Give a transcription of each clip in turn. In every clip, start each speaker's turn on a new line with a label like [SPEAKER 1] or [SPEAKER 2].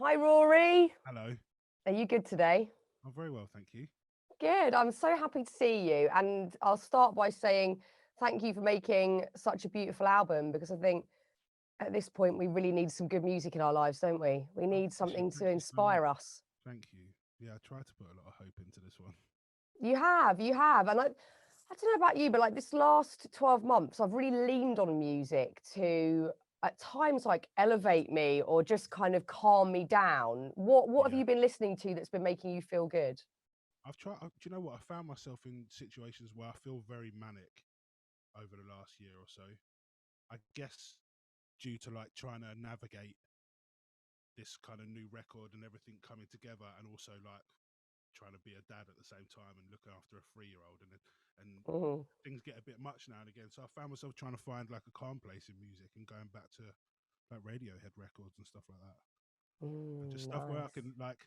[SPEAKER 1] Hi, Rory.
[SPEAKER 2] Hello.
[SPEAKER 1] Are you good today?
[SPEAKER 2] I'm very well, thank you.
[SPEAKER 1] Good. I'm so happy to see you. And I'll start by saying thank you for making such a beautiful album because I think at this point we really need some good music in our lives, don't we? We
[SPEAKER 2] Oh,
[SPEAKER 1] need
[SPEAKER 2] bless you.
[SPEAKER 1] something to
[SPEAKER 2] Thank you so much.
[SPEAKER 1] inspire us.
[SPEAKER 2] Thank you. Yeah, I tried to put a lot of hope into this one.
[SPEAKER 1] You have. And I don't know about you, but like this last 12 months, I've really leaned on music to at times like elevate me or just kind of calm me down. What have
[SPEAKER 2] Yeah.
[SPEAKER 1] you been listening to that's been making you feel good?
[SPEAKER 2] I've tried, do you know what? I found myself in situations where I feel very manic over the last year or so. I guess due to like trying to navigate this kind of new record and everything coming together, and also like trying to be a dad at the same time and look after a 3-year-old, and
[SPEAKER 1] Mhm.
[SPEAKER 2] things get a bit much now and again. So I found myself trying to find like a calm place in music and going back to like Radiohead records and stuff like that. And just stuff where I
[SPEAKER 1] Nice.
[SPEAKER 2] can like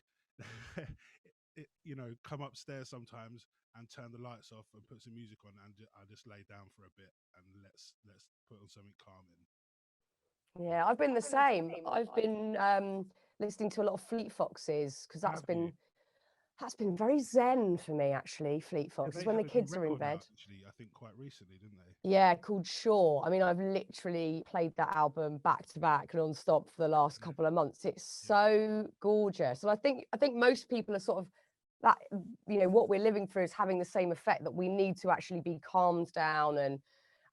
[SPEAKER 2] come upstairs sometimes and turn the lights off and put some music on, and I just lay down for a bit and let's put on something calming.
[SPEAKER 1] Yeah, I've been the same. I've been listening to a lot of Fleet Foxes because
[SPEAKER 2] Have you?
[SPEAKER 1] that's been very zen for me actually. Fleet
[SPEAKER 2] Yeah,
[SPEAKER 1] Foxes
[SPEAKER 2] they
[SPEAKER 1] when
[SPEAKER 2] had
[SPEAKER 1] the
[SPEAKER 2] a new
[SPEAKER 1] kids are in
[SPEAKER 2] record out
[SPEAKER 1] bed.
[SPEAKER 2] actually, I think quite recently, didn't they?
[SPEAKER 1] Yeah, called Sure. I mean, I've literally played that album back to back non-stop for the last
[SPEAKER 2] Yeah,
[SPEAKER 1] couple of months. It's
[SPEAKER 2] yeah,
[SPEAKER 1] so gorgeous. And I think most people are sort of that, what we're living through is having the same effect that we need to actually be calmed down and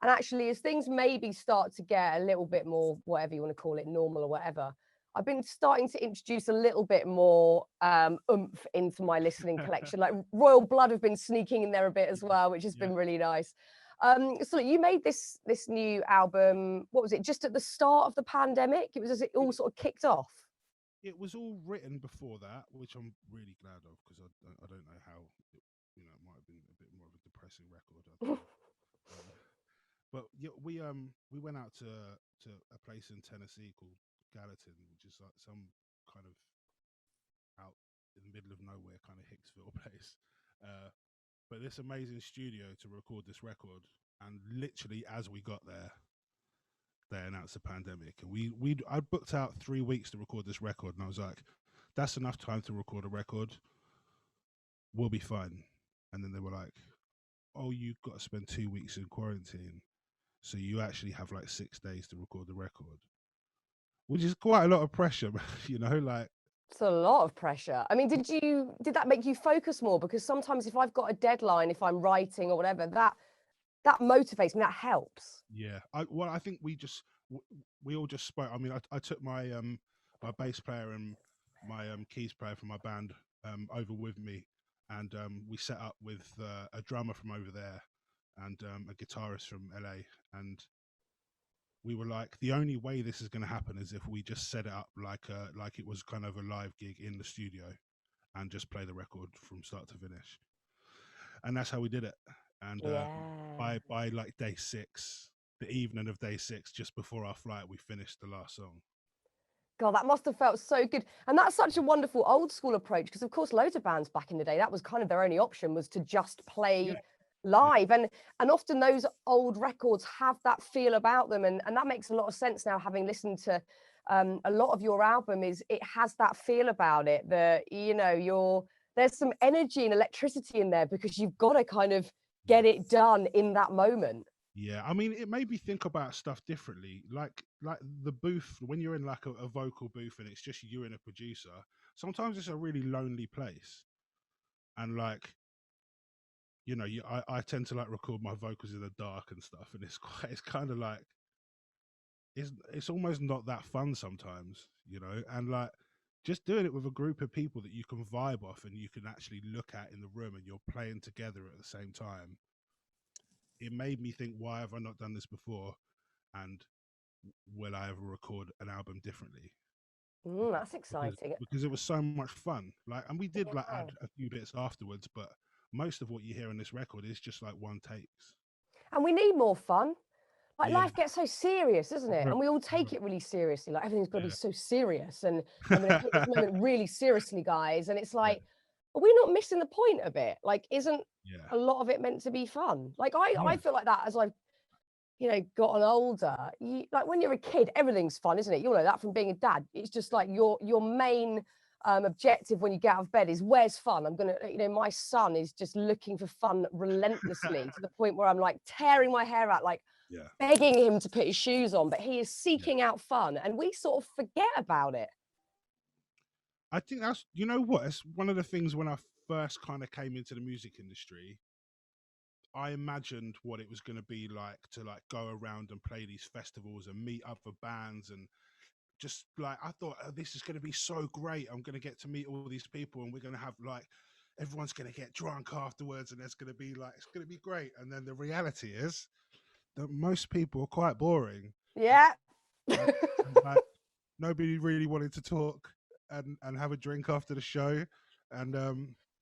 [SPEAKER 1] actually as things maybe start to get a little bit more, whatever you want to call it, normal or whatever, I've been starting to introduce a little bit more oomph into my listening collection. Like Royal Blood have been sneaking in there a bit as
[SPEAKER 2] yeah,
[SPEAKER 1] well, which has
[SPEAKER 2] yeah.
[SPEAKER 1] been really nice. So you made this new album. What was it? Just at the start of the pandemic? It was as it all
[SPEAKER 2] It,
[SPEAKER 1] sort of kicked off.
[SPEAKER 2] it was all written before that, which I'm really glad of because I don't know how it might have been a bit more of a depressing record. I don't know. Uh, But yeah, we went out to a place in Tennessee called Gallatin, which is like some kind of out in the middle of nowhere kind of Hicksville place. Uh, but this amazing studio to record this record, and literally as we got there, they announced the pandemic, and I booked out 3 weeks to record this record, and I was like, that's enough time to record a record. We'll be fine. And then they were like, oh, you've got to spend 2 weeks in quarantine. So you actually have like 6 days to record the record, which is quite a lot of pressure, like,
[SPEAKER 1] It's a lot of pressure. I mean, did that make you focus more? Because sometimes if I've got a deadline, if I'm writing or whatever, that motivates me. That helps.
[SPEAKER 2] yeah. I think we all just spoke. I mean, I took my bass player and my keys player from my band over with me, and we set up with a drummer from over there and a guitarist from LA, and we were like, the only way this is going to happen is if we just set it up like it was kind of a live gig in the studio and just play the record from start to finish. And that's how we did it. And
[SPEAKER 1] Yeah.
[SPEAKER 2] by like day 6, the evening of day 6, just before our flight, we finished the last song.
[SPEAKER 1] God, that must have felt so good. And that's such a wonderful old school approach because, of course, loads of bands back in the day, that was kind of their only option was to just
[SPEAKER 2] Yeah,
[SPEAKER 1] play
[SPEAKER 2] yeah,
[SPEAKER 1] live. And often those old records have that feel about them. And that makes a lot of sense now, having listened to a lot of your album is it has that feel about it that, there's some energy and electricity in there because you've got to kind of
[SPEAKER 2] yeah.
[SPEAKER 1] get it done in that moment.
[SPEAKER 2] Yeah, I mean, it made me think about stuff differently. Like the booth, when you're in like a vocal booth and it's just you and a producer. Sometimes it's a really lonely place, and like I tend to like record my vocals in the dark and stuff, and it's kind of like it's almost not that fun sometimes, and like just doing it with a group of people that you can vibe off and you can actually look at in the room and you're playing together at the same time. It made me think, why have I not done this before? And will I ever record an album differently?
[SPEAKER 1] That's
[SPEAKER 2] Because
[SPEAKER 1] exciting.
[SPEAKER 2] because it was so much fun. Like, and we did like
[SPEAKER 1] Yeah.
[SPEAKER 2] add a few bits afterwards, but most of what you hear in this record is just like one takes.
[SPEAKER 1] And we need more fun. Like
[SPEAKER 2] Yeah,
[SPEAKER 1] life gets so serious, doesn't it?
[SPEAKER 2] very,
[SPEAKER 1] And we all take
[SPEAKER 2] very,
[SPEAKER 1] it really seriously. Like everything's got to be
[SPEAKER 2] yeah,
[SPEAKER 1] so serious. And I'm going to take this moment really seriously, guys. And it's
[SPEAKER 2] yeah,
[SPEAKER 1] like, are we not missing the point of it? Like, isn't
[SPEAKER 2] yeah,
[SPEAKER 1] a lot of it meant to be fun? Like I
[SPEAKER 2] yeah,
[SPEAKER 1] feel like that as I've gotten older, like when you're a kid, everything's fun, isn't it? You'll know that from being a dad. It's just like your main objective when you get out of bed is where's fun. I'm gonna, my son is just looking for fun relentlessly to the point where I'm like tearing my hair out, like
[SPEAKER 2] Yeah.
[SPEAKER 1] begging him to put his shoes on, but he is
[SPEAKER 2] Yeah.
[SPEAKER 1] seeking out fun, and we sort of forget about it.
[SPEAKER 2] I think that's, you know what, it's one of the things when I first kind of came into the music industry, I imagined what it was going to be like to like go around and play these festivals and meet other bands, and just like I thought, oh, this is going to be so great. I'm going to get to meet all these people, and we're going to have like everyone's going to get drunk afterwards, and it's going to be like it's going to be great. And then the reality is that most people are quite boring,
[SPEAKER 1] Yeah.
[SPEAKER 2] and, and like nobody really wanted to talk and have a drink after the show, and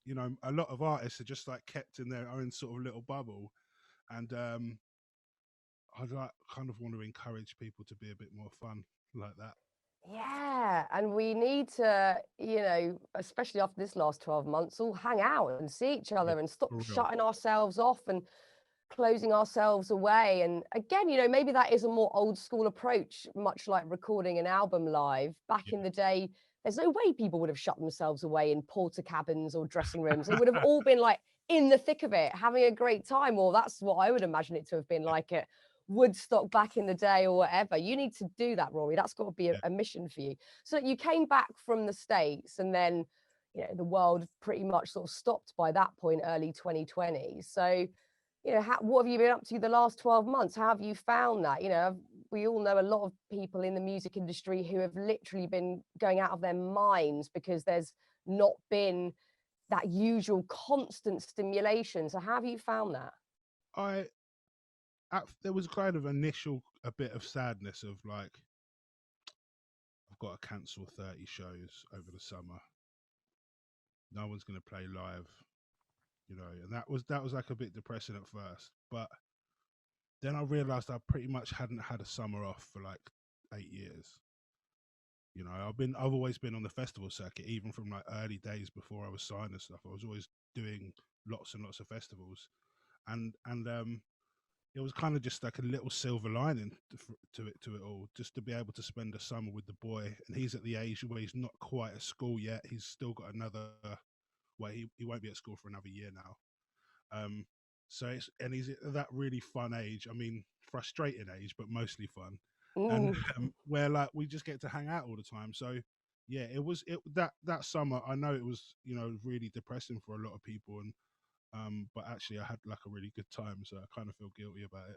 [SPEAKER 2] you know, a lot of artists are just like kept in their own sort of little bubble, and I'd like kind of want to encourage people to be a bit more fun like that.
[SPEAKER 1] Yeah, and we need to, especially after this last 12 months, all hang out and see each
[SPEAKER 2] Yeah,
[SPEAKER 1] other and stop
[SPEAKER 2] for real.
[SPEAKER 1] shutting ourselves off and closing ourselves away. And again, maybe that is a more old school approach, much like recording an album live. Back in the day, there's no way people would have shut themselves away in porter cabins or dressing rooms. They would have all been like in the thick of it, having a great time. Or that's what I would imagine it to have been like at Woodstock back in the day or whatever. You need to do that, Rory. That's got to be
[SPEAKER 2] Yeah.
[SPEAKER 1] a mission for you. So you came back from the States, and then the world pretty much sort of stopped by that point, early 2020. So what have you been up to the last 12 months? How have you found that? We all know a lot of people in the music industry who have literally been going out of their minds because there's not been that usual constant stimulation. So how have you found that?
[SPEAKER 2] I there was kind of initial a bit of sadness of like I've got to cancel 30 shows over the summer. No one's going to play live, you know, and that was like a bit depressing at first, but then I realized I pretty much hadn't had a summer off for like 8 years. You know, I've always been on the festival circuit, even from like early days before I was signed and stuff. I was always doing lots and lots of festivals, and it was kind of just like a little silver lining to it all, just to be able to spend a summer with the boy. And he's at the age where he's not quite at school yet. He's still got another, well, he won't be at school for another year now. So he's at that really fun age. I mean, frustrating age, but mostly fun. And
[SPEAKER 1] Mm.
[SPEAKER 2] where like we just get to hang out all the time. So yeah, that summer. I know it was, you know, really depressing for a lot of people, and but actually I had like a really good time, so I kind of feel guilty about it.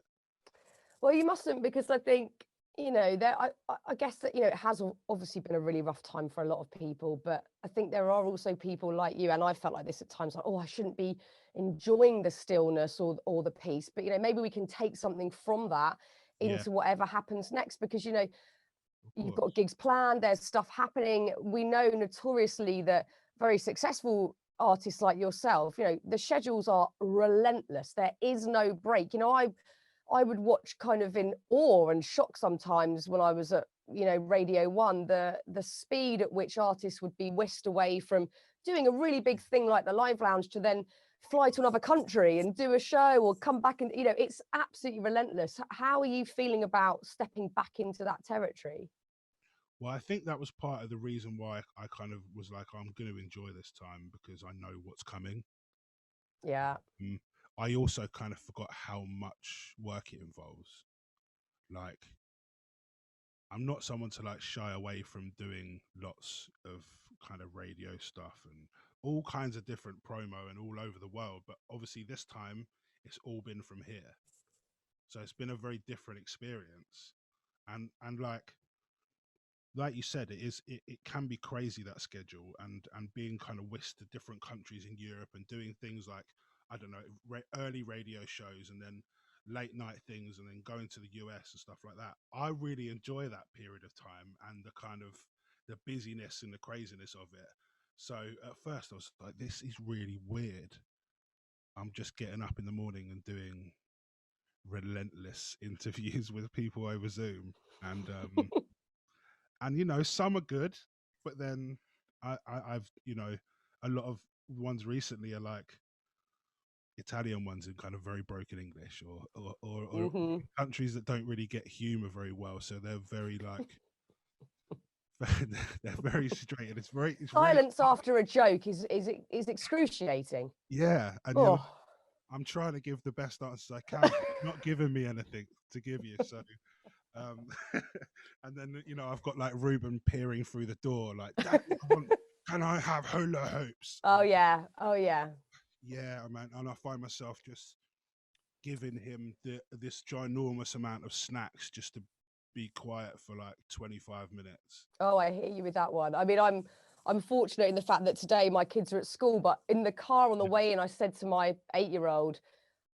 [SPEAKER 1] Well, you mustn't, because I think, there. I guess that it has obviously been a really rough time for a lot of people, but I think there are also people like you, and I felt like this at times, like, oh, I shouldn't be enjoying the stillness or the peace, but maybe we can take something from that
[SPEAKER 2] Yeah,
[SPEAKER 1] into whatever happens next, because
[SPEAKER 2] of
[SPEAKER 1] you've got
[SPEAKER 2] course.
[SPEAKER 1] gigs planned, there's stuff happening. We know notoriously that very successful artists like yourself, the schedules are relentless. There is no break. I would watch kind of in awe and shock sometimes when I was at, Radio One, the speed at which artists would be whisked away from doing a really big thing like the Live Lounge to then fly to another country and do a show or come back, and it's absolutely relentless. How are you feeling about stepping back into that territory?
[SPEAKER 2] Well, I think that was part of the reason why I kind of was like, I'm going to enjoy this time because I know what's coming.
[SPEAKER 1] Yeah.
[SPEAKER 2] Um, I also kind of forgot how much work it involves. Like, I'm not someone to like shy away from doing lots of kind of radio stuff and all kinds of different promo and all over the world. But obviously, this time it's all been from here, so it's been a very different experience. And like you said, it can be crazy, that schedule, and being kind of whisked to different countries in Europe and doing things like, I don't know, early radio shows and then late night things and then going to the US and stuff like that. I really enjoy that period of time and the kind of the busyness and the craziness of it. So at first I was like, this is really weird. I'm just getting up in the morning and doing relentless interviews with people over Zoom, and you know, some are good, but then I've, you know, a lot of ones recently are like, Italian ones in kind of very broken English, or
[SPEAKER 1] Hmm.
[SPEAKER 2] countries that don't really get humor very well, so they're very like they're very straight, and it's really
[SPEAKER 1] Silence after a joke is excruciating.
[SPEAKER 2] yeah, and you're like,
[SPEAKER 1] Oh.
[SPEAKER 2] I'm trying to give the best answers I can, but you're not giving me anything to give you, so um and then I've got like Ruben peering through the door like, Daddy, can I have hula hoops?
[SPEAKER 1] Oh yeah. Oh yeah.
[SPEAKER 2] Yeah, man, and I find myself just giving him this ginormous amount of snacks just to be quiet for like 25 minutes.
[SPEAKER 1] Oh, I hear you with that one. I mean, I'm fortunate in the fact that today my kids are at school, but in the car on the
[SPEAKER 2] Yeah.
[SPEAKER 1] way in, I said to my 8-year-old,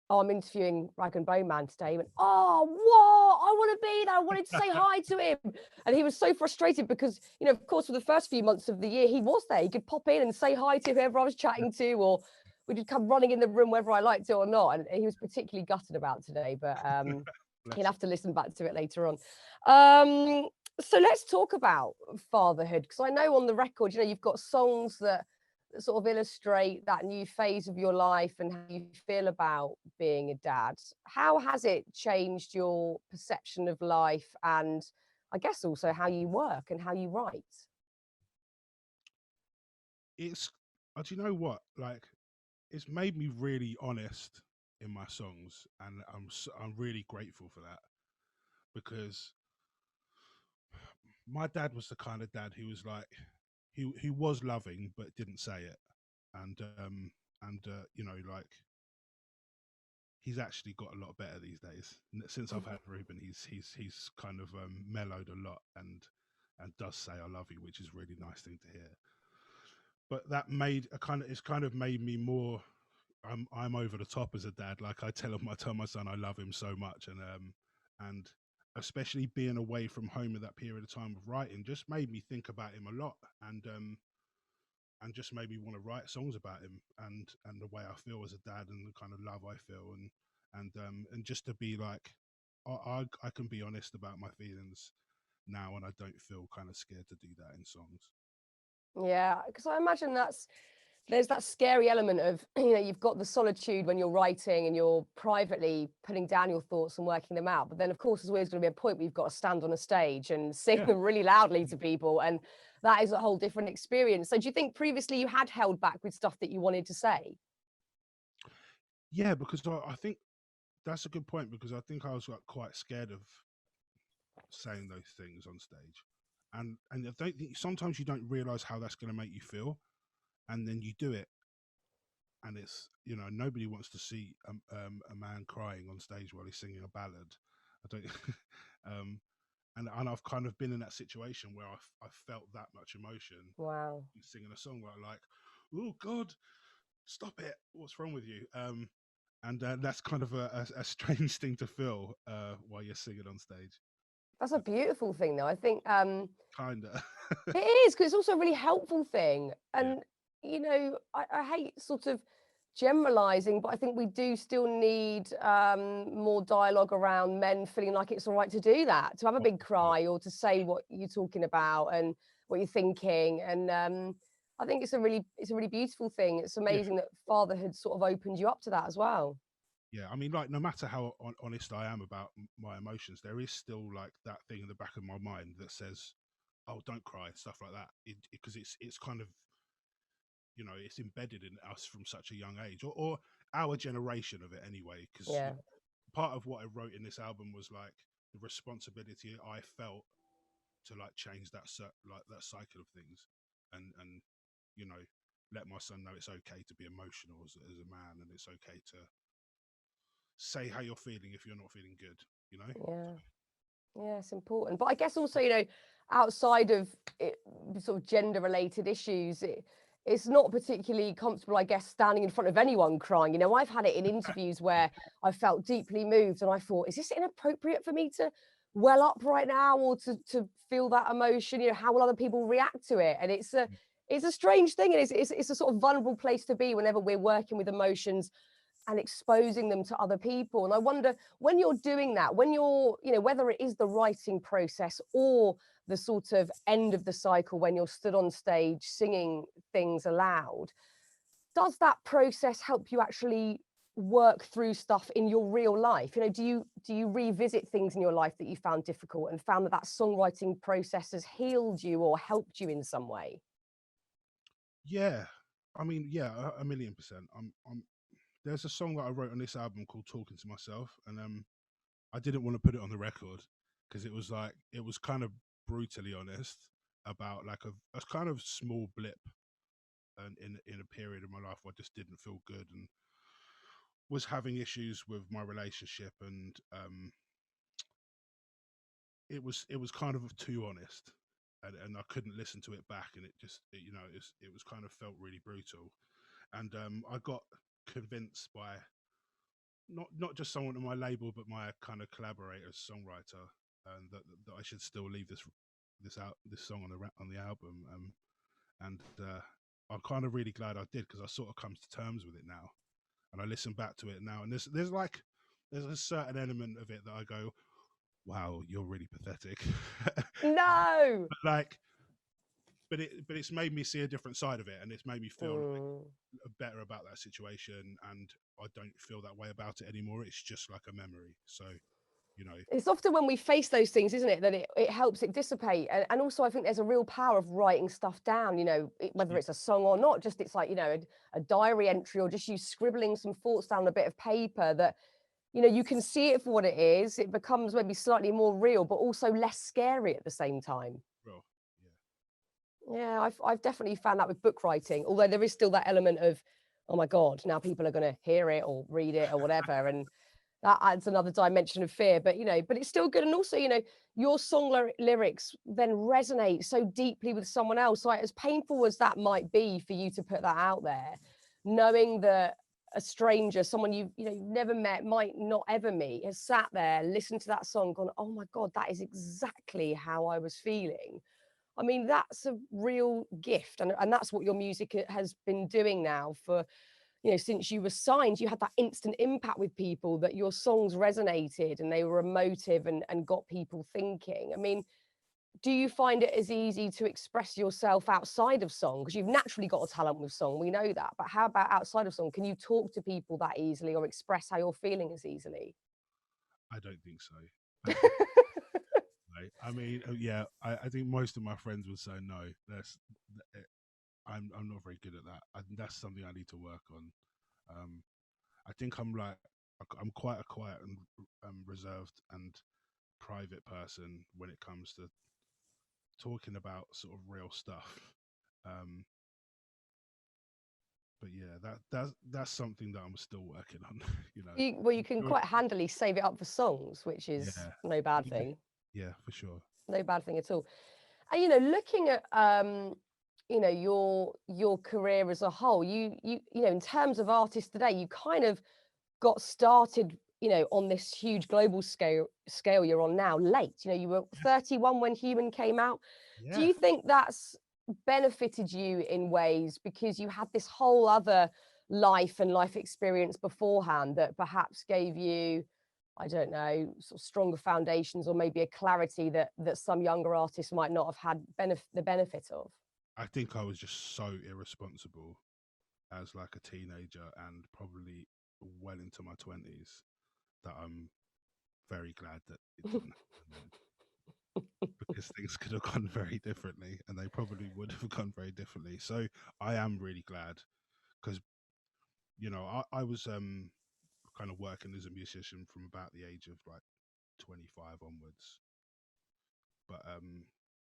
[SPEAKER 1] "Oh, I'm interviewing Rag and Bone Man today." He went, "Oh, what? I want to be there. I wanted to say hi to him." And he was so frustrated because, of course, for the first few months of the year, he was there. He could pop in and say hi to whoever I was chatting to, or we would come running in the room whether I liked it or not. And he was particularly gutted about today, but he'll
[SPEAKER 2] Bless him.
[SPEAKER 1] have to listen back to it later on. Um, so let's talk about fatherhood, because I know on the record, you've got songs that sort of illustrate that new phase of your life and how you feel about being a dad. How has it changed your perception of life, and I guess also how you work and how you write?
[SPEAKER 2] It's do you know what, like, it's made me really honest in my songs, and I'm really grateful for that, because my dad was the kind of dad who was like, he was loving but didn't say it, and like, he's actually got a lot better these days. Since I've had Ruben, he's kind of mellowed a lot, and does say I love you, which is a really nice thing to hear. But that made it's kind of made me more. I'm over the top as a dad. Like, I tell my son I love him so much, and especially being away from home at that period of time of writing just made me think about him a lot, and just made me want to write songs about him, and the way I feel as a dad, and the kind of love I feel, and just to be like, I can be honest about my feelings now, and I don't feel kind of scared to do that in songs.
[SPEAKER 1] Yeah, because I imagine there's that scary element of, you've got the solitude when you're writing and you're privately putting down your thoughts and working them out. But then, of course, there's always going to be a point where you've got to stand on a stage and sing
[SPEAKER 2] Yeah.
[SPEAKER 1] them really loudly to people. And that is a whole different experience. So do you think previously you had held back with stuff that you wanted to say?
[SPEAKER 2] Yeah, because I think that's a good point, because I think I was like quite scared of saying those things on stage, and I don't think, sometimes you don't realize how that's going to make you feel, and then you do it, and it's, nobody wants to see a man crying on stage while he's singing a ballad. I don't, um, and I've kind of been in that situation where I've felt that much emotion
[SPEAKER 1] Wow.
[SPEAKER 2] singing a song where I'm like, oh God, stop it, what's wrong with you? And that's kind of a strange thing to feel while you're singing on stage.
[SPEAKER 1] That's a beautiful thing, though. I think
[SPEAKER 2] Kinda.
[SPEAKER 1] it is, because it's also a really helpful thing.
[SPEAKER 2] Yeah.
[SPEAKER 1] And, I hate sort of generalizing, but I think we do still need more dialogue around men feeling like it's all right to do that, to have a big cry or to say what you're talking about and what you're thinking. And I think it's a really beautiful thing. It's
[SPEAKER 2] Yeah.
[SPEAKER 1] amazing that fatherhood sort of opened you up to that as well.
[SPEAKER 2] Yeah, I mean, like, no matter how honest I am about my emotions, there is still like that thing in the back of my mind that says, "Oh, don't cry," stuff like that, because it's kind of, it's embedded in us from such a young age, or our generation of it anyway. Because
[SPEAKER 1] Yeah.
[SPEAKER 2] part of what I wrote in this album was like the responsibility I felt to like change like that cycle of things, and you know, let my son know it's okay to be emotional as a man, and it's okay to say how you're feeling if you're not feeling good, you know?
[SPEAKER 1] Yeah. Yeah, it's important. But I guess also, outside of it, sort of gender related issues, it's not particularly comfortable, I guess, standing in front of anyone crying. I've had it in interviews where I felt deeply moved and I thought, is this inappropriate for me to well up right now, or to feel that emotion? How will other people react to it? And it's a strange thing, and it's a sort of vulnerable place to be whenever we're working with emotions and exposing them to other people. And I wonder, when you're doing that, when you're, whether it is the writing process or the sort of end of the cycle when you're stood on stage singing things aloud, does that process help you actually work through stuff in your real life? You know, do you revisit things in your life that you found difficult and found that that songwriting process has healed you or helped you in some way?
[SPEAKER 2] Yeah, I mean, yeah, a million percent. There's a song that I wrote on this album called "Talking to Myself," and I didn't want to put it on the record because it was kind of brutally honest about like a kind of small blip and in a period of my life where I just didn't feel good and was having issues with my relationship, and it was kind of too honest, and I couldn't listen to it back, and you know it was kind of felt really brutal, and I got convinced by not just someone on my label but my kind of collaborator songwriter, and that I should still leave this song on the album, and I'm kind of really glad I did, because I sort of come to terms with it now, and I listen back to it now, and there's a certain element of it that I go, wow, you're really pathetic.
[SPEAKER 1] No.
[SPEAKER 2] But like, but it's made me see a different side of it, and it's made me feel
[SPEAKER 1] Mm.
[SPEAKER 2] better about that situation, and I don't feel that way about it anymore. It's just like a memory. So, you know,
[SPEAKER 1] It's often when we face those things, isn't it, that it helps it dissipate. And also, I think there's a real power of writing stuff down, you know, whether
[SPEAKER 2] yeah,
[SPEAKER 1] it's a song or not, just it's like, you know, a diary entry or just you scribbling some thoughts down on a bit of paper that, you know, you can see it for what it is. It becomes maybe slightly more real, but also less scary at the same time.
[SPEAKER 2] bro, yeah,
[SPEAKER 1] Yeah, I've definitely found that with book writing, although there is still that element of, oh my God, now people are going to hear it or read it or whatever. And that adds another dimension of fear, but you know, but it's still good. And also, you know, your song lyrics then resonate so deeply with someone else. Like, as painful as that might be for you to put that out there, knowing that a stranger, someone you know you've never met, might not ever meet, has sat there, listened to that song, gone, oh my God, that is exactly how I was feeling. I mean, that's a real gift. And that's what your music has been doing now for, you know, since you were signed. You had that instant impact with people, that your songs resonated and they were emotive and got people thinking. I mean, do you find it as easy to express yourself outside of song? Because you've naturally got a talent with song, we know that. But how about outside of song? Can you talk to people that easily or express how you're feeling as easily?
[SPEAKER 2] I don't think so. Right? I mean, yeah, I think most of my friends would say no. I'm not very good at that. That's something I need to work on. Um, I think I'm quite a quiet and reserved and private person when it comes to talking about sort of real stuff. Um, but yeah, that's something that I'm still working on. You know,
[SPEAKER 1] Well, you
[SPEAKER 2] I'm
[SPEAKER 1] can
[SPEAKER 2] sure
[SPEAKER 1] quite handily save it up for songs, which is
[SPEAKER 2] yeah,
[SPEAKER 1] no bad
[SPEAKER 2] yeah,
[SPEAKER 1] thing.
[SPEAKER 2] yeah, for sure.
[SPEAKER 1] No bad thing at all. And you know, looking at you know, your career as a whole, you know, in terms of artists today, you kind of got started, you know, on this huge global scale you're on now late. You know, you were 31 when Human came out. Do
[SPEAKER 2] Yeah,
[SPEAKER 1] you think that's benefited you in ways because you had this whole other life and life experience beforehand that perhaps gave you, I don't know, sort of stronger foundations or maybe a clarity that some younger artists might not have had the benefit of?
[SPEAKER 2] I think I was just so irresponsible as like a teenager and probably well into my 20s that I'm very glad that it didn't happen then, because things could have gone very differently, and they probably would have gone very differently. So I am really glad, because you know I was kind of working as a musician from about the age of like 25 onwards, but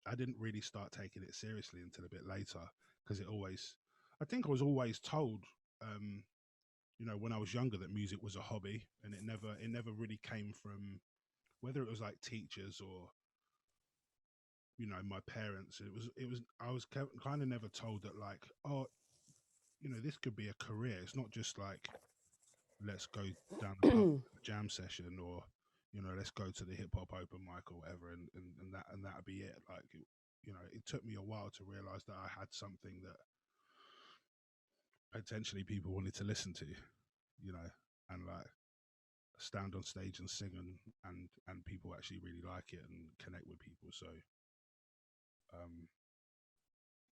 [SPEAKER 2] I didn't really start taking it seriously until a bit later, because I think I was always told, um, you know, when I was younger, that music was a hobby, and it never really came from, whether it was like teachers or, you know, my parents. I was kind of never told that, like, oh, you know, this could be a career. It's not just like, let's go down the pub a jam session, or, you know, let's go to the hip hop open mic or whatever, and that'd be it. Like, you know, it took me a while to realize that I had something that potentially people wanted to listen to, you know, and like stand on stage and sing, and people actually really like it and connect with people. So um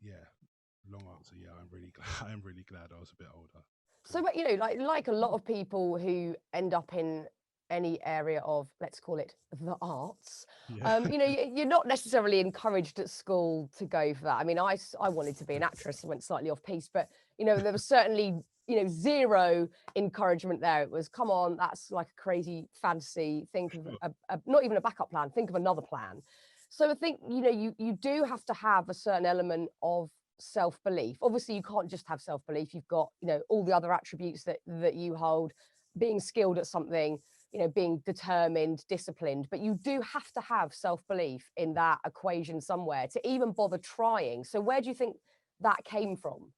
[SPEAKER 2] yeah, long answer, yeah, I'm really glad I am really glad I was a bit older.
[SPEAKER 1] So, but like a lot of people who end up in any area of, let's call it the arts,
[SPEAKER 2] Yeah.
[SPEAKER 1] you're not necessarily encouraged at school to go for that. I mean, I wanted to be an actress and went slightly off piece, but there was certainly zero encouragement there. It was, come on, that's like a crazy fantasy. Think of not even a backup plan. Think of another plan. So I think you do have to have a certain element of self-belief. Obviously you can't just have self-belief. You've got all the other attributes that you hold, being skilled at something, being determined, disciplined, but you do have to have self-belief in that equation somewhere to even bother trying. So where do you think that came from?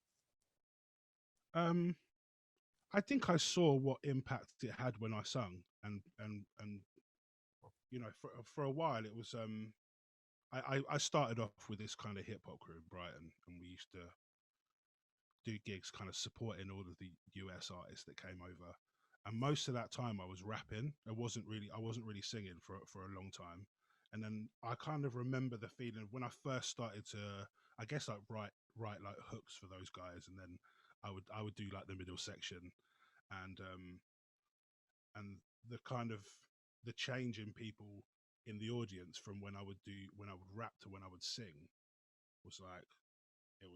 [SPEAKER 2] I think I saw what impact it had when I sung, and for a while it was I started off with this kind of hip hop crew in Brighton, and we used to do gigs kind of supporting all of the US artists that came over. And most of that time I was rapping. I wasn't really singing for a long time. And then I kind of remember the feeling of when I first started to, I guess, like write like hooks for those guys, and then I would do like the middle section, and the kind of the change in people in the audience from when I would rap to when I would sing was like it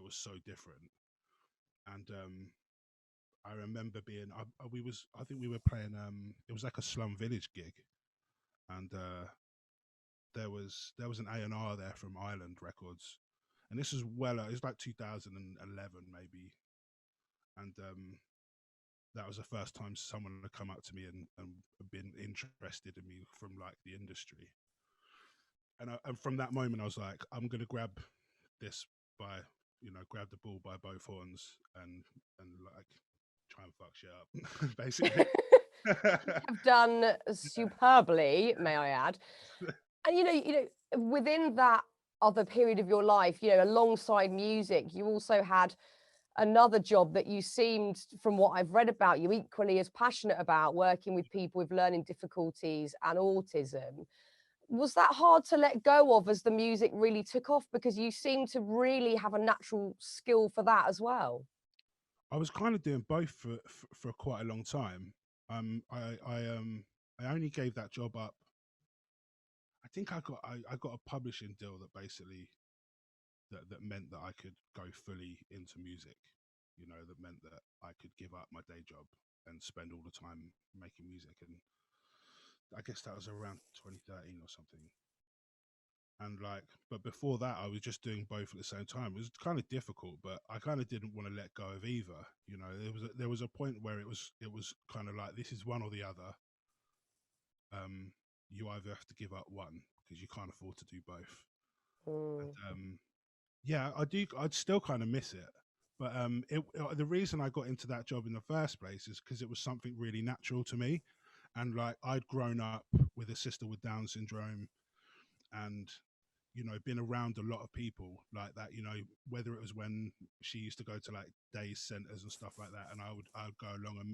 [SPEAKER 2] was so different. And I remember being I think we were playing it was like a slum village gig, and there was an A&R there from Island Records, and this was it was like 2011 maybe, and that was the first time someone had come up to me and been interested in me from like the industry. And from that moment, I was like, I'm gonna grab this by, grab the bull by both horns and like try and fuck shit up, basically.
[SPEAKER 1] Have done superbly, may I add. And within that other period of your life, alongside music, you also had another job that you seemed, from what I've read about you, equally as passionate about, working with people with learning difficulties and autism. Was that hard to let go of as the music really took off? Because you seem to really have a natural skill for that as well.
[SPEAKER 2] I was kind of doing both for quite a long time. I only gave that job up. I think I got a publishing deal that basically that meant that I could go fully into music. That meant that I could give up my day job and spend all the time making music. And I guess that was around 2013 or something. And but before that, I was just doing both at the same time. It was kind of difficult, but I kind of didn't want to let go of either. There was a point where it was kind of like, this is one or the other. You either have to give up one because you can't afford to do both. And, yeah, I'd still kind of miss it. But the reason I got into that job in the first place is because it was something really natural to me. And like, I'd grown up with a sister with Down syndrome, and been around a lot of people like that, whether it was when she used to go to like day centers and stuff like that, and I'd go along and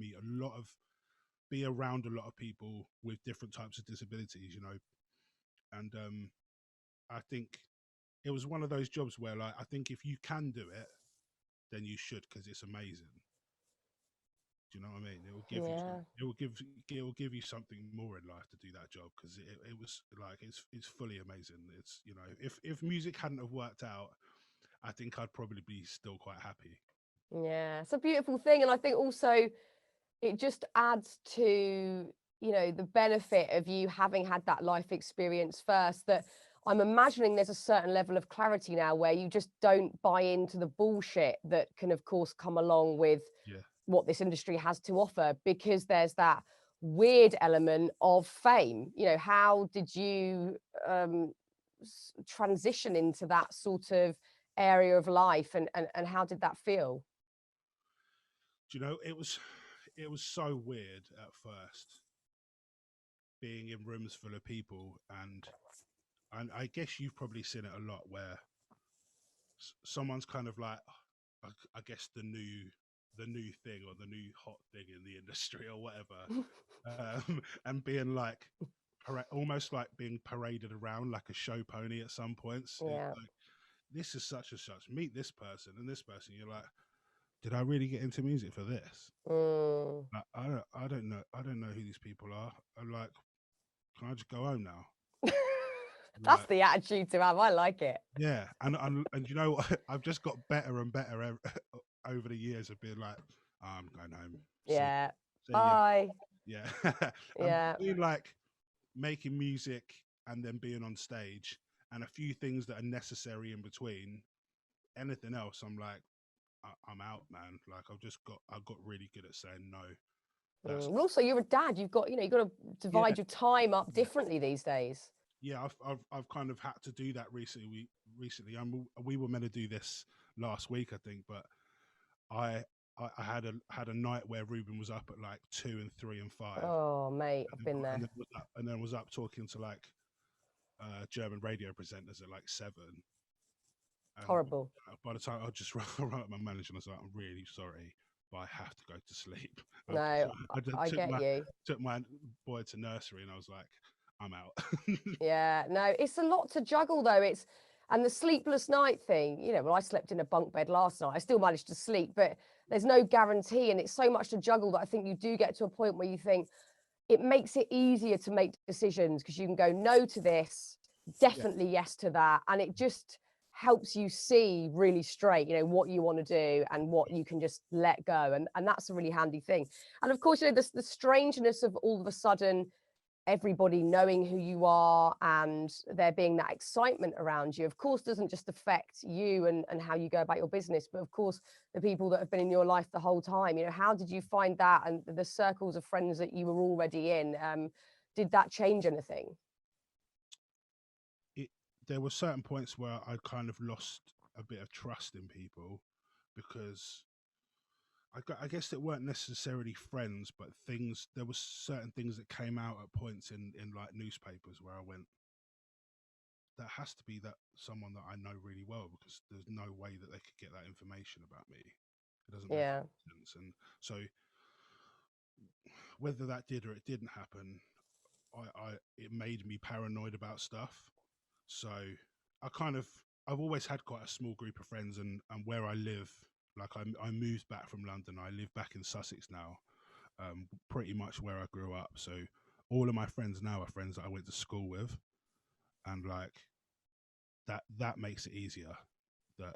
[SPEAKER 2] be around a lot of people with different types of disabilities, and I think it was one of those jobs where, like, I think if you can do it, then you should, because it's amazing. Do you know what I mean? It will give
[SPEAKER 1] Yeah.
[SPEAKER 2] it will give you something more in life to do that job, because it was like, it's fully amazing. It's, if music hadn't have worked out, I think I'd probably be still quite happy.
[SPEAKER 1] Yeah, it's a beautiful thing. And I think also it just adds to, the benefit of you having had that life experience first, that I'm imagining there's a certain level of clarity now where you just don't buy into the bullshit that can, of course, come along with
[SPEAKER 2] Yeah.
[SPEAKER 1] what this industry has to offer, because there's that weird element of fame. How did you transition into that sort of area of life, and how did that feel?
[SPEAKER 2] Do you know, it was so weird at first, being in rooms full of people, and I guess you've probably seen it a lot, where someone's kind of like, I guess the new thing, or the new hot thing in the industry, or whatever, and being like almost like being paraded around like a show pony at some points.
[SPEAKER 1] Yeah.
[SPEAKER 2] Like, this is such and such. Meet this person and this person. You're like, did I really get into music for this?
[SPEAKER 1] Mm.
[SPEAKER 2] Like, I don't know who these people are. I'm like, can I just go home now?
[SPEAKER 1] That's
[SPEAKER 2] Like,
[SPEAKER 1] the attitude to have. I like it.
[SPEAKER 2] yeah, and you know what? I've just got better and better over the years of being like, I'm going home.
[SPEAKER 1] Yeah.
[SPEAKER 2] See ya.
[SPEAKER 1] Bye.
[SPEAKER 2] Yeah, and
[SPEAKER 1] Yeah.
[SPEAKER 2] between like making music and then being on stage and a few things that are necessary in between, anything else, I'm like, I'm out, man. Like I got really good at saying no. That's
[SPEAKER 1] And also, you're a dad. You've got, you've got to
[SPEAKER 2] yeah,
[SPEAKER 1] divide your time up
[SPEAKER 2] yeah,
[SPEAKER 1] differently these days.
[SPEAKER 2] yeah. I've kind of had to do that recently. We were meant to do this last week, I think, but I I had a night where Ruben was up at like 2 and 3 and 5,
[SPEAKER 1] Oh, mate, I've been there.
[SPEAKER 2] and then was up talking to like German radio presenters at like 7. And
[SPEAKER 1] Horrible.
[SPEAKER 2] by the time I just wrote my manager and I was like, I'm really sorry, but I have to go to sleep.
[SPEAKER 1] No,
[SPEAKER 2] I just
[SPEAKER 1] I get you.
[SPEAKER 2] took my boy to nursery and I was like, I'm out.
[SPEAKER 1] Yeah, no, it's a lot to juggle though. It's and the sleepless night thing, you know, well, I slept in a bunk bed last night. I still managed to sleep, but there's no guarantee. And it's so much to juggle that I think you do get to a point where you think it makes it easier to make decisions because you can go no to this,
[SPEAKER 2] Yeah,
[SPEAKER 1] definitely yes to that. And it just helps you see really straight, you know, what you want to do and what you can just let go. And that's a really handy thing. And of course, you know, the strangeness of all of a sudden everybody knowing who you are and there being that excitement around you, of course, doesn't just affect you and how you go about your business, but of course, the people that have been in your life the whole time. You know, how did you find that and the circles of friends that you were already in? Did that change anything?
[SPEAKER 2] it there were certain points where I kind of lost a bit of trust in people because I guess that weren't necessarily friends, but things. There was certain things that came out at points in like newspapers where I went, that has to be that someone that I know really well because there's no way that they could get that information about me. It doesn't make
[SPEAKER 1] Yeah.
[SPEAKER 2] sense. And so whether that did or it didn't happen, I it made me paranoid about stuff. So I've always had quite a small group of friends, and where I live, like I moved back from London. I live back in Sussex now, pretty much where I grew up. So all of my friends now are friends that I went to school with, and like that makes it easier that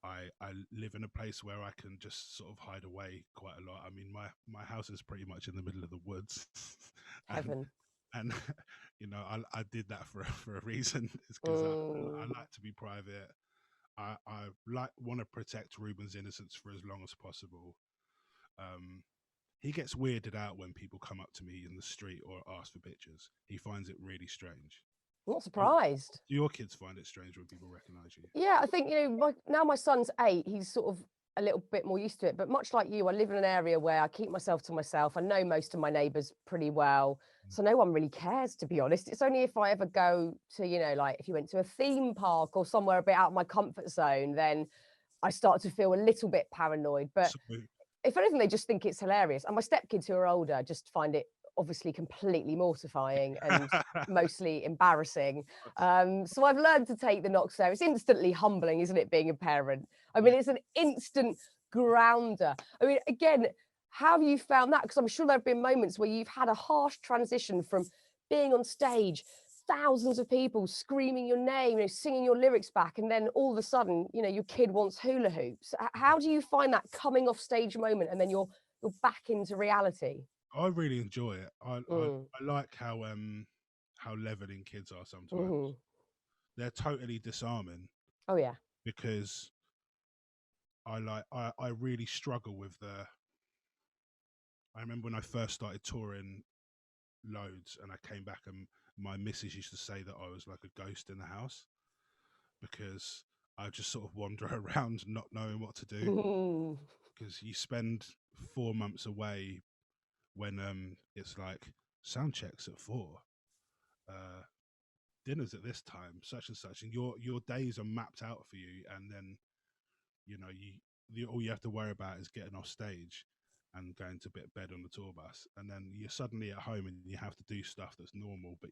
[SPEAKER 2] I live in a place where I can just sort of hide away quite a lot. I mean, my house is pretty much in the middle of the woods, and
[SPEAKER 1] Heaven.
[SPEAKER 2] and you know I did that for a reason. It's because I
[SPEAKER 1] Mm.
[SPEAKER 2] like to be private. I like want to protect Ruben's innocence for as long as possible. Um, he gets weirded out when people come up to me in the street or ask for pictures. He finds it really strange.
[SPEAKER 1] Not
[SPEAKER 2] Do
[SPEAKER 1] surprised.
[SPEAKER 2] your kids find it strange when people recognize you?
[SPEAKER 1] Yeah, I think, you know, now my son's 8, he's sort of a little bit more used to it. But much like you, I live in an area where I keep myself to myself. I know most of my neighbours pretty well. So no one really cares, to be honest. It's only if I ever go to, you know, like if you went to a theme park or somewhere a bit out of my comfort zone, then I start to feel a little bit paranoid. But
[SPEAKER 2] So
[SPEAKER 1] if anything, they just think it's hilarious. And my stepkids who are older just find it obviously completely mortifying and mostly embarrassing. So I've learned to take the knocks there. It's instantly humbling, isn't it, being a parent? I mean,
[SPEAKER 2] yeah.
[SPEAKER 1] it's an instant grounder. I mean, again, how have you found that? Because I'm sure there have been moments where you've had a harsh transition from being on stage, thousands of people screaming your name, you know, singing your lyrics back, and then all of a sudden, you know, your kid wants hula hoops. How do you find that coming off stage moment, and then you're back into reality?
[SPEAKER 2] I really enjoy it.
[SPEAKER 1] Mm.
[SPEAKER 2] I like how leveling kids are sometimes.
[SPEAKER 1] Hmm.
[SPEAKER 2] They're totally disarming
[SPEAKER 1] Oh yeah.
[SPEAKER 2] because I really struggle with the. I remember when I first started touring loads and I came back and my missus used to say that I was like a ghost in the house because I just sort of wander around not knowing what to do
[SPEAKER 1] Mm.
[SPEAKER 2] because you spend 4 months away when it's like sound checks at 4, uh dinner's at this time, such and such, and your days are mapped out for you, and then you know all you have to worry about is getting off stage and going to bed on the tour bus, and then you're suddenly at home and you have to do stuff that's normal, but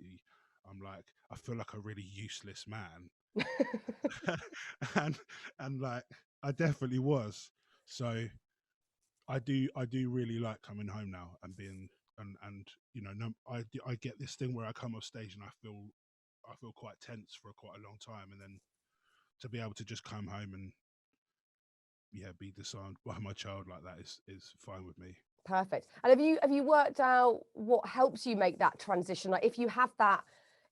[SPEAKER 2] I'm like, I feel like a really useless man. and and like I definitely was. So I do really like coming home now and being and you know, I get this thing where I come off stage and I feel quite tense for quite a long time, and then to be able to just come home and be disarmed by my child like that is fine with me.
[SPEAKER 1] Perfect. And have you worked out what helps you make that transition? Like if you have that,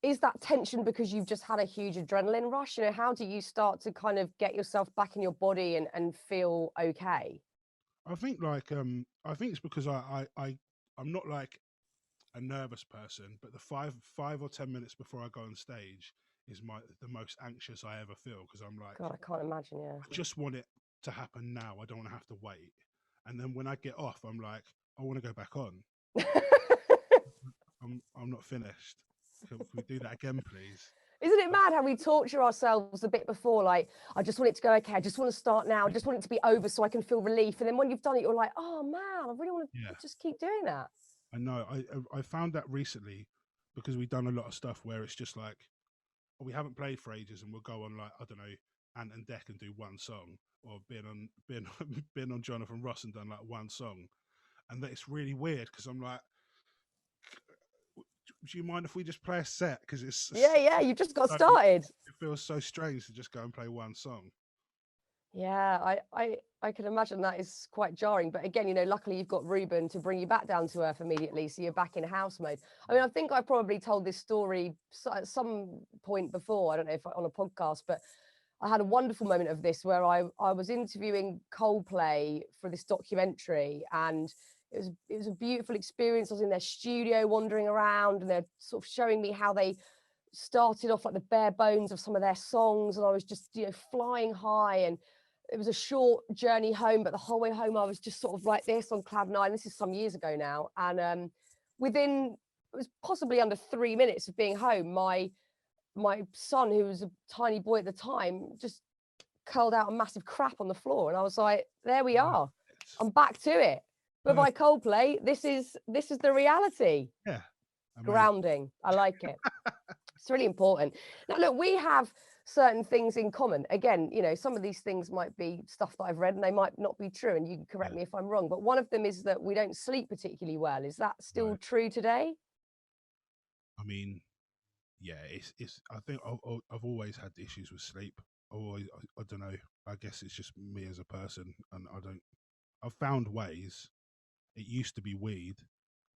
[SPEAKER 1] is that tension because you've just had a huge adrenaline rush? You know, how do you start to kind of get yourself back in your body and feel okay?
[SPEAKER 2] I think I think it's because I'm not like a nervous person, but the five or 10 minutes before I go on stage is the most anxious I ever feel, because I'm like,
[SPEAKER 1] God, I can't imagine, yeah.
[SPEAKER 2] I just want it to happen now. I don't want to have to wait. And then when I get off, I'm like, I want to go back on. I'm not finished. Can we do that again, please?
[SPEAKER 1] Isn't it mad how we torture ourselves a bit before? Like, I just want it to go okay. I just want to start now. I just want it to be over so I can feel relief. And then when you've done it, you're like, oh man, I really want to
[SPEAKER 2] Yeah,
[SPEAKER 1] just keep doing that.
[SPEAKER 2] I know. I found that recently, because we've done a lot of stuff where it's just like, we haven't played for ages, and we'll go on like, I don't know, Ant and Deck and do one song, or been on Jonathan Ross and done like one song, and that it's really weird because I'm like, do you mind if we just play a set? Because
[SPEAKER 1] Yeah, you just got
[SPEAKER 2] so,
[SPEAKER 1] started.
[SPEAKER 2] it feels so strange to just go and play one song.
[SPEAKER 1] Yeah, I can imagine that is quite jarring. But again, you know, luckily you've got Ruben to bring you back down to earth immediately, so you're back in house mode. I mean, I think I probably told this story at some point before. I don't know if on a podcast, but I had a wonderful moment of this where I was interviewing Coldplay for this documentary, and it was a beautiful experience. I was in their studio wandering around, and they're sort of showing me how they started off like the bare bones of some of their songs, and I was just, you know, flying high. And it was a short journey home, but the whole way home I was just sort of like this on cloud nine. This is some years ago now, and within, it was possibly under 3 minutes of being home, my son, who was a tiny boy at the time, just curled out a massive crap on the floor, and I was like, there we are,
[SPEAKER 2] It's
[SPEAKER 1] I'm back to it. But by
[SPEAKER 2] perfect.
[SPEAKER 1] Coldplay, this is the reality.
[SPEAKER 2] Yeah, amazing.
[SPEAKER 1] Grounding, I like it. It's really important. Now, look, we have certain things in common. Again, you know, some of these things might be stuff that I've read and they might not be true, and you can correct
[SPEAKER 2] Yeah,
[SPEAKER 1] me if I'm wrong. But one of them is that we don't sleep particularly well. Is that still
[SPEAKER 2] right.
[SPEAKER 1] true today?
[SPEAKER 2] I mean, yeah, it's. I think I've always had issues with sleep. I don't know. I guess it's just me as a person, and I don't. I've found ways. It used to be weed,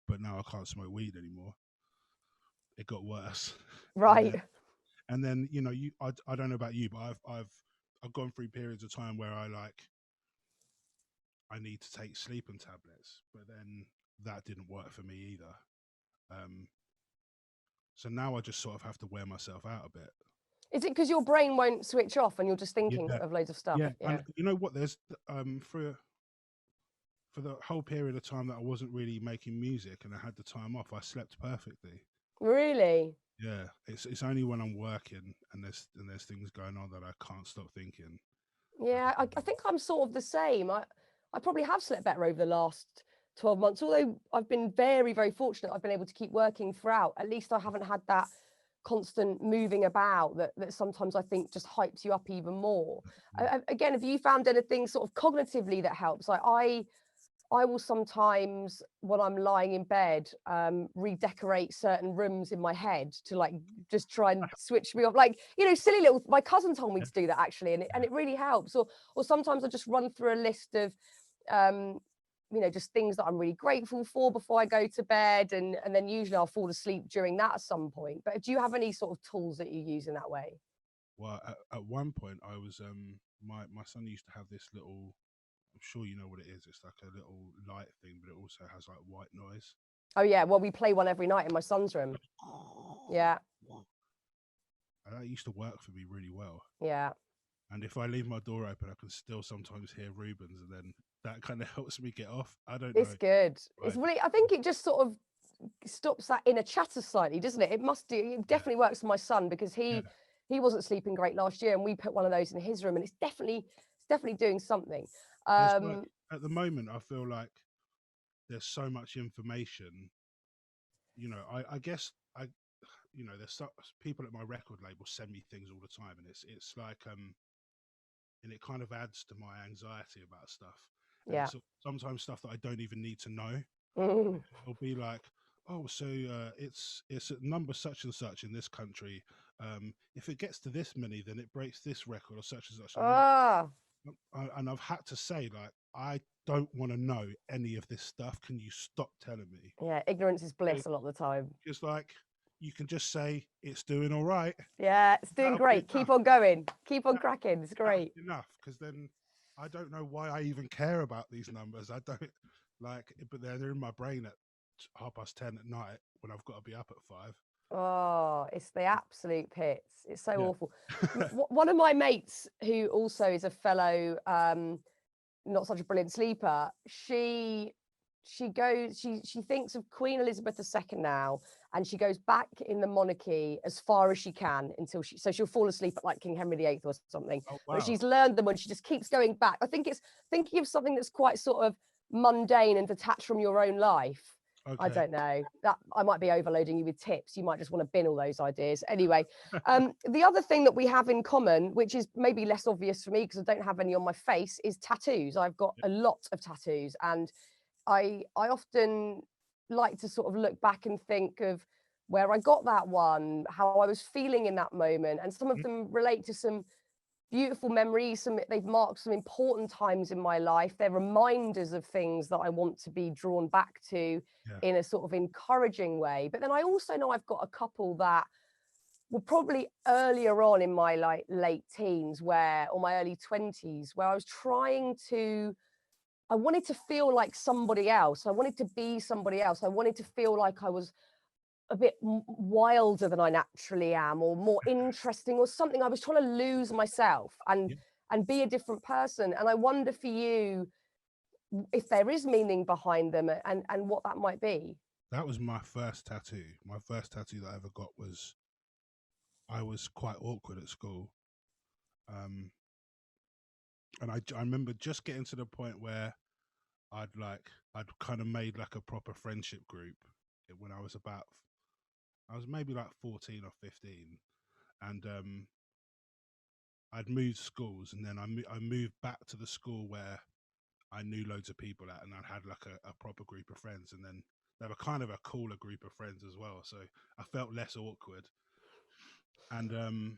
[SPEAKER 2] but now I can't smoke weed anymore. It got worse, and then
[SPEAKER 1] Right.
[SPEAKER 2] you know, I don't know about you, but I've gone through periods of time where I need to take sleeping tablets, but then that didn't work for me either. Um, so now I just sort of have to wear myself out a bit.
[SPEAKER 1] Is it because your brain won't switch off and you're just thinking
[SPEAKER 2] Yeah,
[SPEAKER 1] of loads of stuff?
[SPEAKER 2] yeah,
[SPEAKER 1] Yeah.
[SPEAKER 2] and you know what? There's for the whole period of time that I wasn't really making music and I had the time off, I slept perfectly.
[SPEAKER 1] Really?
[SPEAKER 2] Yeah, it's only when I'm working and there's things going on that I can't stop thinking.
[SPEAKER 1] Yeah, I think I'm sort of the same. I probably have slept better over the last 12 months, although I've been very, very fortunate. I've been able to keep working throughout. At least I haven't had that constant moving about that sometimes I think just hypes you up even more. Again, have you found anything sort of cognitively that helps? Like I will sometimes, when I'm lying in bed, redecorate certain rooms in my head to like just try and switch me off. Like, you know, silly little. My cousin told me
[SPEAKER 2] Yeah,
[SPEAKER 1] to do that actually, and
[SPEAKER 2] yeah.
[SPEAKER 1] it really helps. Or sometimes I just run through a list of, um, you know, just things that I'm really grateful for before I go to bed, and then usually I'll fall asleep during that at some point. But do you have any sort of tools that you use in that way?
[SPEAKER 2] Well, at one point, I was my son used to have this little. I'm sure you know what it is. It's like a little light thing, but it also has like white noise.
[SPEAKER 1] Oh yeah, well we play one every night in my son's room. Yeah,
[SPEAKER 2] And that used to work for me really well.
[SPEAKER 1] yeah.
[SPEAKER 2] And if I leave my door open, I can still sometimes hear Rubens, and then that kind of helps me get off. I don't
[SPEAKER 1] It's
[SPEAKER 2] know.
[SPEAKER 1] good. It's
[SPEAKER 2] Right.
[SPEAKER 1] really, I think it just sort of stops that inner chatter slightly, doesn't it? It must do. It
[SPEAKER 2] Yeah.
[SPEAKER 1] definitely works for my son because
[SPEAKER 2] Yeah.
[SPEAKER 1] he wasn't sleeping great last year, and we put one of those in his room, and it's definitely doing something.
[SPEAKER 2] There's like
[SPEAKER 1] Um,
[SPEAKER 2] at the moment, I feel like there's so much information. You know, I guess you know, there's people at my record label send me things all the time, and it's like and it kind of adds to my anxiety about stuff. And
[SPEAKER 1] Yeah.
[SPEAKER 2] it's sometimes stuff that I don't even need to know.
[SPEAKER 1] Mm.
[SPEAKER 2] It'll be like, oh, so it's at number such and such in this country. If it gets to this many, then it breaks this record or such and such. And I'm like,
[SPEAKER 1] Ah,
[SPEAKER 2] and I've had to say, like, I don't want to know any of this stuff. Can you stop telling me?
[SPEAKER 1] yeah. Ignorance is bliss a lot of the time.
[SPEAKER 2] It's like you can just say it's doing all right.
[SPEAKER 1] Yeah, it's doing
[SPEAKER 2] That'll be
[SPEAKER 1] great.
[SPEAKER 2] enough.
[SPEAKER 1] Keep on going. Keep on
[SPEAKER 2] That,
[SPEAKER 1] cracking. It's
[SPEAKER 2] that'll
[SPEAKER 1] great.
[SPEAKER 2] be enough, because then I don't know why I even care about these numbers. I don't like, but they're in my brain at 10:30 at night when I've got to be up at 5.
[SPEAKER 1] Oh, it's the absolute pits. It's so
[SPEAKER 2] Yeah.
[SPEAKER 1] awful. One of my mates, who also is a fellow, not such a brilliant sleeper, she thinks of Queen Elizabeth II now, and she goes back in the monarchy as far as she can until she'll fall asleep at like King Henry VIII or something.
[SPEAKER 2] Oh
[SPEAKER 1] But
[SPEAKER 2] wow.
[SPEAKER 1] she's learned them, and she just keeps going back. I think it's thinking of something that's quite sort of mundane and detached from your own life. I
[SPEAKER 2] Okay.
[SPEAKER 1] don't know. That I might be overloading you with tips. You might just want to bin all those ideas. Anyway, the other thing that we have in common, which is maybe less obvious for me because I don't have any on my face, is tattoos. I've got a lot of tattoos, and I often like to sort of look back and think of where I got that one, how I was feeling in that moment, and some of
[SPEAKER 2] Mm,
[SPEAKER 1] them relate to some beautiful memories. They've marked some important times in my life. They're reminders of things that I want to be drawn back to
[SPEAKER 2] yeah.
[SPEAKER 1] in a sort of encouraging way. But then I also know I've got a couple that were probably earlier on in my like late teens, or my early 20s, where I wanted to feel like somebody else. I wanted to be somebody else. I wanted to feel like I was a bit wilder than I naturally am, or more interesting, or something. I was trying to lose myself and
[SPEAKER 2] Yeah.
[SPEAKER 1] be a different person. And I wonder for you if there is meaning behind them, and what that might be.
[SPEAKER 2] That was my first tattoo. My first tattoo that I ever got was, I was quite awkward at school. And I remember just getting to the point where I'd kind of made like a proper friendship group when I was maybe like 14 or 15, and I'd moved schools, and then I moved back to the school where I knew loads of people at, and I had like a proper group of friends, and then they were kind of a cooler group of friends as well, so I felt less awkward. And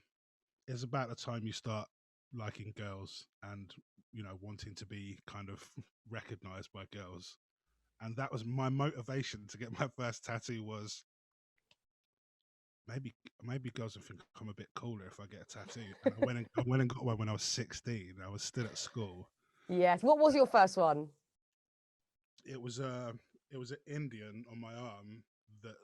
[SPEAKER 2] it's about the time you start liking girls and, you know, wanting to be kind of recognized by girls. And that was my motivation to get my first tattoo, was maybe girls will think I'm a bit cooler if I get a tattoo. And I went and got one when I was 16. I was still at school.
[SPEAKER 1] Yes. What was your first one?
[SPEAKER 2] It was an Indian on my arm that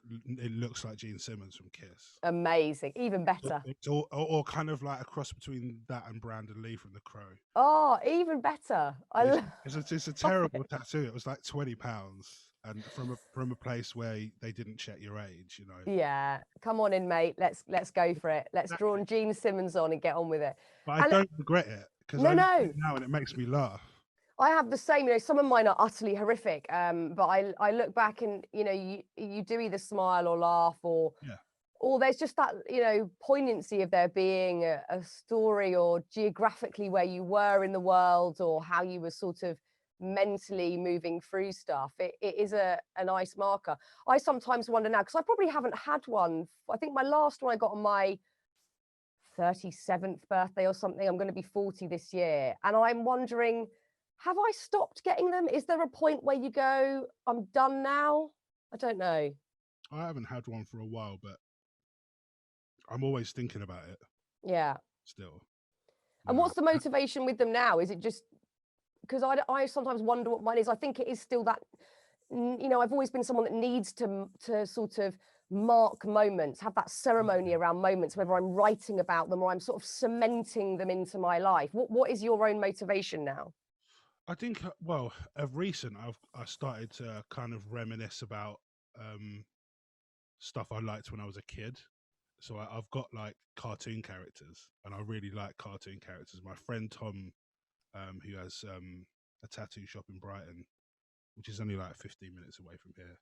[SPEAKER 2] it looks like Gene Simmons from Kiss.
[SPEAKER 1] Amazing. Even better.
[SPEAKER 2] It's or kind of like a cross between that and Brandon Lee from The Crow.
[SPEAKER 1] Oh, even better.
[SPEAKER 2] It's a terrible tattoo. It was like £20, and from a place where they didn't check your age, you know.
[SPEAKER 1] Yeah, come on in, mate. Let's go for it. Let's draw
[SPEAKER 2] Exactly.
[SPEAKER 1] Gene Simmons on and get on with it.
[SPEAKER 2] But I
[SPEAKER 1] And
[SPEAKER 2] don't regret it, because I
[SPEAKER 1] no,
[SPEAKER 2] look at
[SPEAKER 1] no,
[SPEAKER 2] it now and it makes me laugh.
[SPEAKER 1] I have the same. You know, some of mine are utterly horrific. But I look back and you do either smile or laugh,
[SPEAKER 2] Yeah,
[SPEAKER 1] or there's just that poignancy of there being a story, or geographically where you were in the world, or how you were sort of mentally moving through stuff. It is a nice marker. I sometimes wonder now, because I probably haven't had one. I think my last one I got on my 37th birthday or something. I'm going to be 40 this year, and I'm wondering, have I stopped getting them? Is there a point where you go, I'm done now? I don't know.
[SPEAKER 2] I haven't had one for a while, but I'm always thinking about it
[SPEAKER 1] Yeah.
[SPEAKER 2] still.
[SPEAKER 1] And
[SPEAKER 2] No,
[SPEAKER 1] what's the motivation with them now? Is it just because I sometimes wonder what mine is? I think it is still that, I've always been someone that needs to sort of mark moments, have that ceremony around moments, whether I'm writing about them or I'm sort of cementing them into my life. What is your own motivation now?
[SPEAKER 2] I think, well, of recent, I started to kind of reminisce about stuff I liked when I was a kid. So I've got like cartoon characters, and I really like cartoon characters. My friend Tom, who has a tattoo shop in Brighton, which is only like 15 minutes away from here.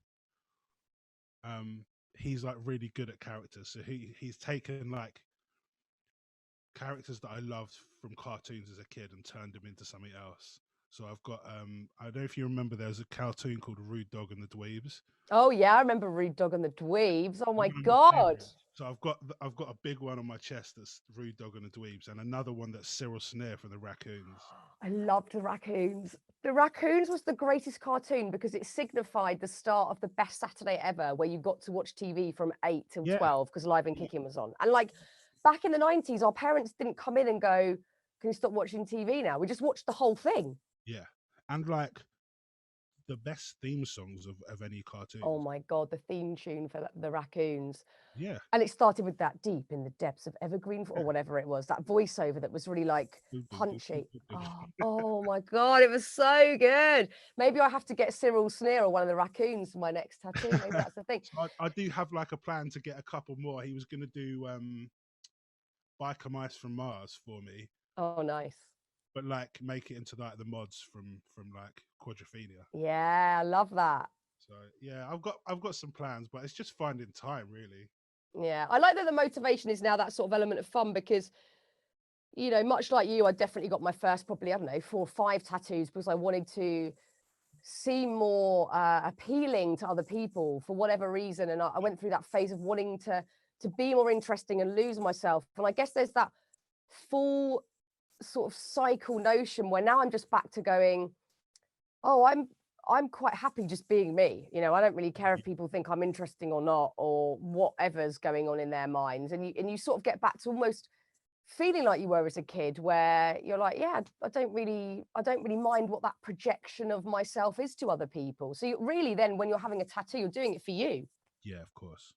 [SPEAKER 2] He's like really good at characters, so he's taken like characters that I loved from cartoons as a kid and turned them into something else. So I've got I don't know if you remember, there was a cartoon called Rude Dog and the Dweebs.
[SPEAKER 1] Oh yeah, I remember Rude Dog and the Dweebs. Oh my
[SPEAKER 2] One of my
[SPEAKER 1] God.
[SPEAKER 2] favourites. So I've got a big one on my chest that's Rude Dog and the Dweebs, and another one that's Cyril Snare from the Raccoons.
[SPEAKER 1] I loved the Raccoons. The Raccoons was the greatest cartoon because it signified the start of the best Saturday ever, where you got to watch TV from 8 till
[SPEAKER 2] Yeah,
[SPEAKER 1] 12 because Live and
[SPEAKER 2] yeah,
[SPEAKER 1] Kicking was on. And like back in the 90s, our parents didn't come in and go, "Can you stop watching TV now?" We just watched the whole thing.
[SPEAKER 2] yeah. And like the best theme songs of any
[SPEAKER 1] Oh
[SPEAKER 2] cartoons.
[SPEAKER 1] my God, the theme tune for the Raccoons.
[SPEAKER 2] Yeah.
[SPEAKER 1] And it started with that deep in the depths of evergreen or whatever it was, that voiceover that was really like punchy. Oh my God, it was so good. Maybe I have to get Cyril Snare or one of the Raccoons for my next tattoo. Maybe that's the thing.
[SPEAKER 2] So I do have like a plan to get a couple more. He was going to do Biker Mice from Mars for me,
[SPEAKER 1] Oh, nice.
[SPEAKER 2] but like make it into like the mods from like Quadrophenia.
[SPEAKER 1] Yeah, I love that.
[SPEAKER 2] So yeah, I've got some plans, but it's just finding time really.
[SPEAKER 1] Yeah, I like that the motivation is now that sort of element of fun because, you know, much like you, I definitely got my first probably, I don't know, 4 or 5 tattoos because I wanted to seem more appealing to other people for whatever reason. And I went through that phase of wanting to be more interesting and lose myself. And I guess there's that full sort of cycle notion where now I'm just back to going, oh, I'm quite happy just being me. You know, I don't really care if people think I'm interesting or not, or whatever's going on in their minds. And you sort of get back to almost feeling like you were as a kid, where you're like, yeah, I don't really mind what that projection of myself is to other people. So you really then, when you're having a tattoo, you're doing it for you.
[SPEAKER 2] Yeah, of course.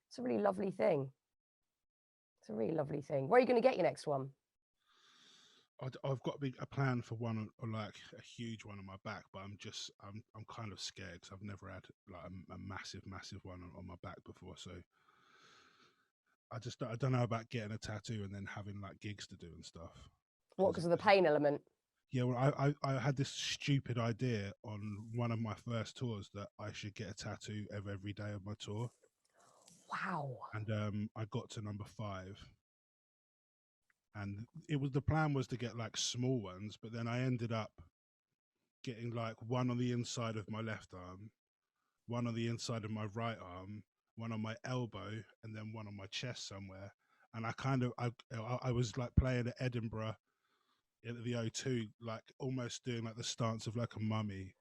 [SPEAKER 1] It's a really lovely thing. It's a really lovely thing. Where are you going to get your next one?
[SPEAKER 2] I've got a plan for one, or like a huge one on my back, but I'm kind of scared because I've never had like a massive one on my back before. So I don't know about getting a tattoo and then having like gigs to do and stuff.
[SPEAKER 1] What, because of the pain element?
[SPEAKER 2] Yeah, well, I had this stupid idea on one of my first tours that I should get a tattoo of every day of my tour,
[SPEAKER 1] Wow.
[SPEAKER 2] and I got to number 5, and the plan was to get like small ones, but then I ended up getting like one on the inside of my left arm, one on the inside of my right arm, one on my elbow, and then one on my chest somewhere. And I was like playing at Edinburgh at the O2, like almost doing like the stance of like a mummy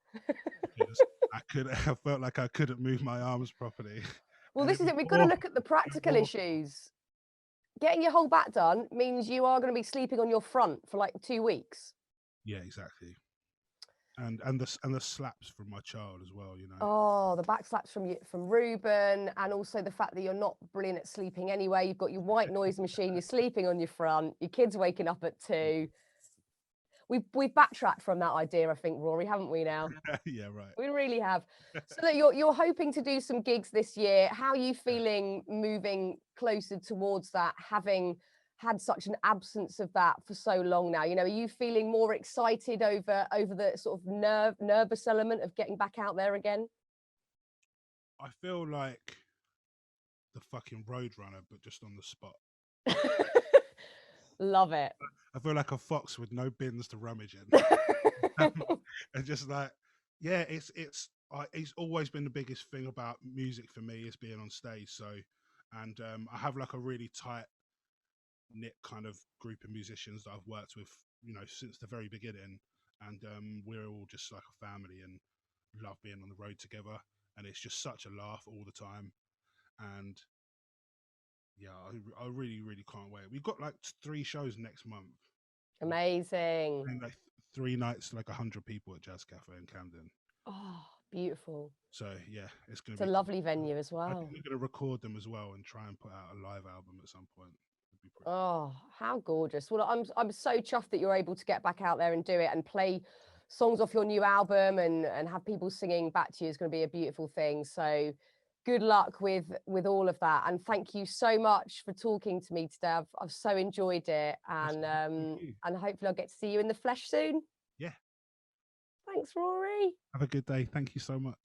[SPEAKER 2] because I felt like I couldn't move my arms properly.
[SPEAKER 1] Well,
[SPEAKER 2] And
[SPEAKER 1] this
[SPEAKER 2] it
[SPEAKER 1] is
[SPEAKER 2] was
[SPEAKER 1] it. We've got to
[SPEAKER 2] awful.
[SPEAKER 1] look at the
[SPEAKER 2] It was
[SPEAKER 1] practical
[SPEAKER 2] awful.
[SPEAKER 1] issues. Getting your whole back done means you are going to be sleeping on your front for like 2 weeks.
[SPEAKER 2] Yeah, exactly. And the slaps from my child as well, you know.
[SPEAKER 1] Oh, the back slaps from you, from Ruben, and also the fact that you're not brilliant at sleeping anyway. You've got your white noise machine, you're sleeping on your front, your kids waking up at 2. We've backtracked from that idea, I think, Rory, haven't we now?
[SPEAKER 2] Yeah, right.
[SPEAKER 1] We really have. So that you're hoping to do some gigs this year. How are you feeling moving closer towards that, having had such an absence of that for so long now? You know, are you feeling more excited over the sort of nervous element of getting back out there again?
[SPEAKER 2] I feel like the fucking Roadrunner, but just on the spot.
[SPEAKER 1] Love it.
[SPEAKER 2] I feel like a fox with no bins to rummage in. And just like, yeah, it's always been the biggest thing about music for me is being on stage. So, and I have like a really tight knit kind of group of musicians that I've worked with, you know, since the very beginning, and we're all just like a family and love being on the road together. And it's just such a laugh all the time. And yeah, I really can't wait. We've got like 3 shows next month.
[SPEAKER 1] Amazing.
[SPEAKER 2] And like 3 nights, like 100 people at Jazz Cafe in Camden.
[SPEAKER 1] Oh, beautiful.
[SPEAKER 2] So yeah, it's gonna
[SPEAKER 1] It's a
[SPEAKER 2] be.
[SPEAKER 1] lovely venue as
[SPEAKER 2] I
[SPEAKER 1] well.
[SPEAKER 2] think we're gonna record them as well and try and put out a live album at some point. It'd be pretty.
[SPEAKER 1] Oh, how gorgeous. Well, I'm so chuffed that you're able to get back out there and do it and play songs off your new album and have people singing back to you is going to be a beautiful thing. So good luck with all of that. And thank you so much for talking to me today. I've so enjoyed it,
[SPEAKER 2] Thank you.
[SPEAKER 1] and hopefully I'll get to see you in the flesh soon.
[SPEAKER 2] Yeah.
[SPEAKER 1] Thanks, Rory.
[SPEAKER 2] Have a good day. Thank you so much.